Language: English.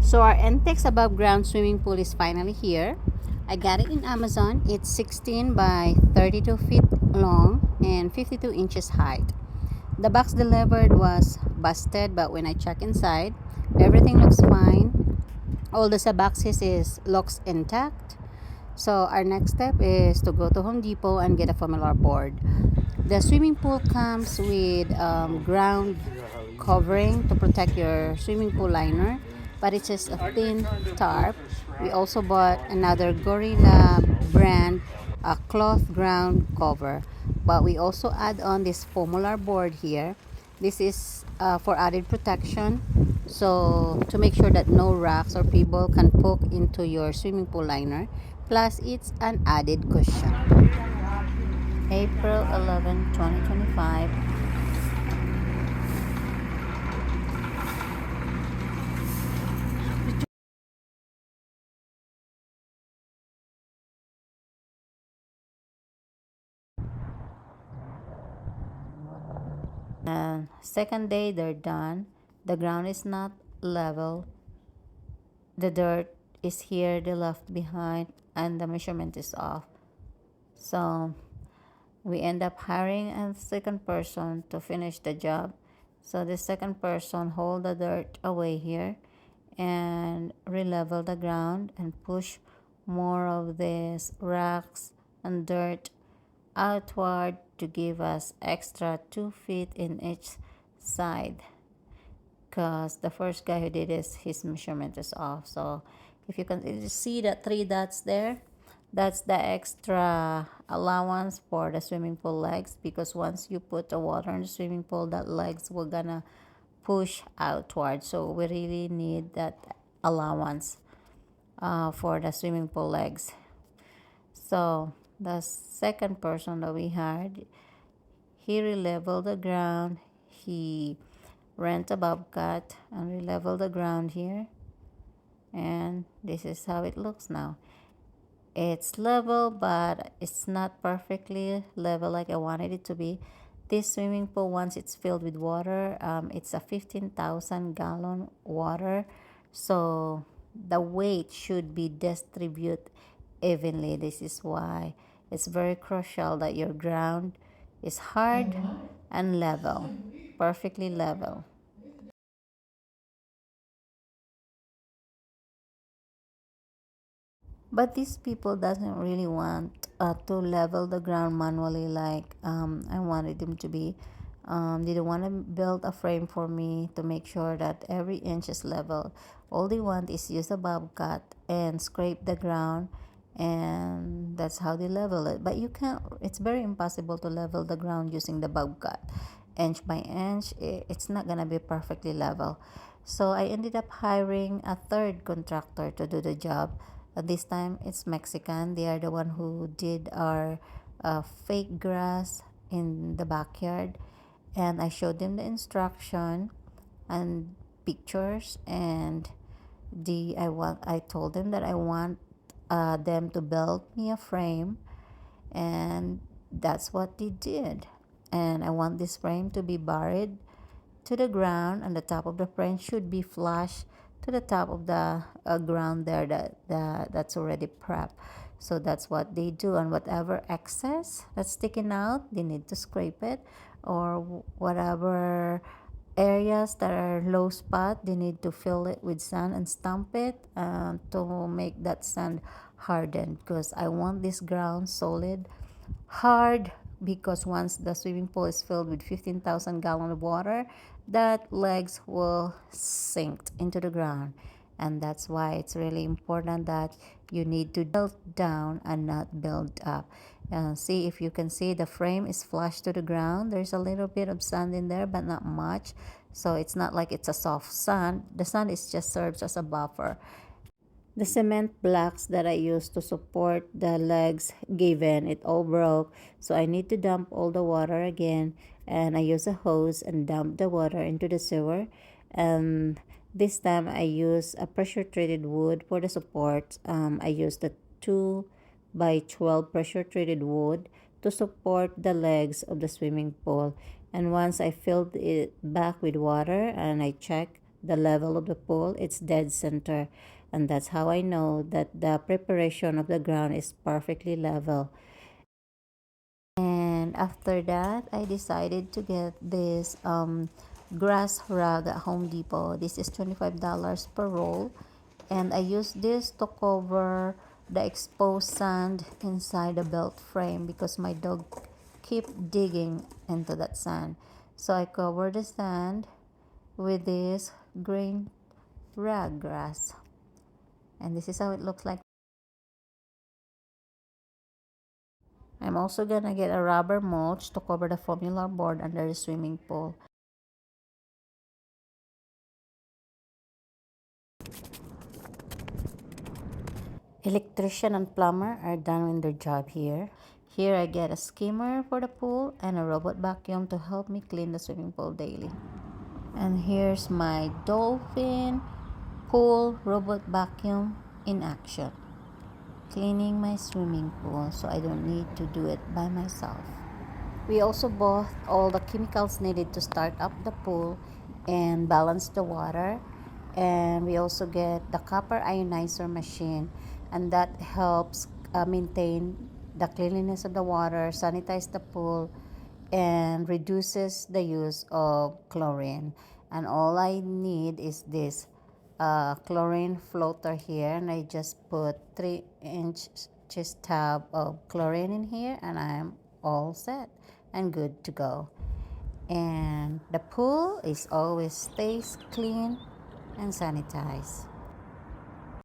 So our Intex above ground swimming pool is finally here. I got it in Amazon. It's 16 by 32 feet long and 52 inches height. The box delivered was busted, but when I check inside, everything looks fine. All the sub boxes is looks intact. So our next step is to go to Home Depot and get a familiar board. The swimming pool comes with ground covering to protect your swimming pool liner, but it's just a thin tarp. We also bought another Gorilla brand cloth ground cover, but we also add on this foamular board here. This is for added protection, so to make sure that no rocks or people can poke into your swimming pool liner. Plus, it's an added cushion. April 11, 2025. And second day, they're done. The ground is not level. The dirt is here, they left behind, and the measurement is off. So we end up hiring a second person to finish the job. So the second person hold the dirt away here and re-level the ground and push more of these rocks and dirt outward to give us extra 2 feet in each side, because the first guy who did this, his measurement is off. So if you can see the three dots there, that's the extra allowance for the swimming pool legs, because once you put the water in the swimming pool, that legs will gonna push outward. So we really need that allowance for the swimming pool legs. So the second person that we hired, he re-leveled the ground. He rent a bobcat and re-level the ground here, and this is how it looks now. It's level, but it's not perfectly level like I wanted it to be. This swimming pool, once it's filled with water, it's a 15,000 gallon water, so the weight should be distributed evenly. This is why it's very crucial that your ground is hard and level, perfectly level. But these people doesn't really want to level the ground manually like I wanted them to be. They don't want to build a frame for me to make sure that every inch is level. All they want is use a bobcat and scrape the ground, and that's how they level it. But you can't. It's very impossible to level the ground using the bobcat, inch by inch. It's not gonna be perfectly level. So I ended up hiring a third contractor to do the job. This time it's Mexican. They are the one who did our fake grass in the backyard, and I showed them the instruction and pictures, and I told them that I want them to build me a frame, and that's what they did. And I want this frame to be buried to the ground, and the top of the frame should be flush to the top of the ground there that's already prepped. So that's what they do, and whatever excess that's sticking out, they need to scrape it, or whatever areas that are low spot, they need to fill it with sand and stamp it to make that sand harden, because I want this ground solid, hard, because once the swimming pool is filled with 15,000 gallon of water, that legs will sink into the ground. And that's why it's really important that you need to build down and not build up. See, if you can see, the frame is flush to the ground. There's a little bit of sand in there, but not much. So it's not like it's a soft sand. The sand is just serves as a buffer. The cement blocks that I used to support the legs gave in. It all broke. So I need to dump all the water again. And I use a hose and dump the water into the sewer. And this time I use a pressure treated wood for the support. I used the 2 by 12 pressure treated wood to support the legs of the swimming pool. And once I filled it back with water and I checked the level of the pool, it's dead center. And that's how I know that the preparation of the ground is perfectly level. And after that, I decided to get this grass rug at Home Depot. This is $25 per roll. And I use this to cover the exposed sand inside the belt frame because my dog keep digging into that sand. So I cover the sand with this green rag grass. And this is how it looks like. I'm also gonna get a rubber mulch to cover the formula board under the swimming pool. Electrician and plumber are done with their job here. Here I get a skimmer for the pool and a robot vacuum to help me clean the swimming pool daily. And here's my dolphin pool robot vacuum in action, cleaning my swimming pool so I don't need to do it by myself. We also bought all the chemicals needed to start up the pool and balance the water. And we also get the copper ionizer machine, and that helps maintain the cleanliness of the water, sanitize the pool, and reduces the use of chlorine. And all I need is this chlorine floater here, and I just put 3 inches tab of chlorine in here, and I'm all set and good to go. And the pool is always stays clean and sanitized.